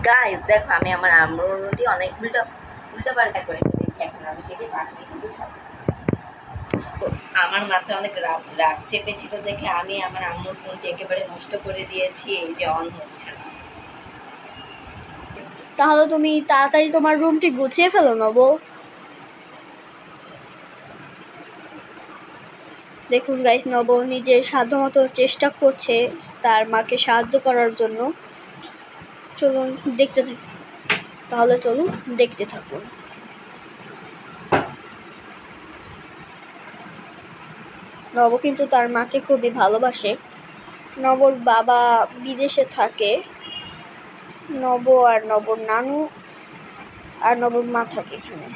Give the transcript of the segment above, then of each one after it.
Guys দেখো আমি আমার আমরুটি অনেক উল্টা পাল্টা করে ফেলেছি। এখন আমি সেটি 5 মিনিট বুঝাবো। তো আমার মাথায় অনেক রাগ চেপেছিল দেখে আমি আমার আম্মুর ফোনটি একেবারে নষ্ট করে দিয়েছি। এই যে অন হচ্ছে না। তাহলে তুমি তাড়াতাড়ি তোমার রুমটি গুছিয়ে ফেলো নব। দেখুন গাইস, নব নিজের সাধ্যমতো চেষ্টা করছে তার মাকে সাহায্য করার জন্য। চলুন দেখতে থাকুন। তাহলে চলুন দেখতে থাকুন। নব কিন্তু তার মাকে খুবই ভালোবাসে। নবর বাবা বিদেশে থাকে। নব আর নবর নানু আর নবর মা থাকে এখানে।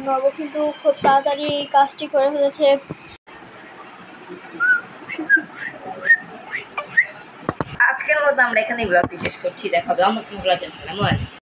নব কিন্তু খুব তাড়াতাড়ি কাজটি করে ফেলেছে। আজকের মতো আমরা এখানে ব্লগটি শেষ করছি। দেখা হবে অন্য কোনো ব্লগে। আসসালামু আলাইকুম।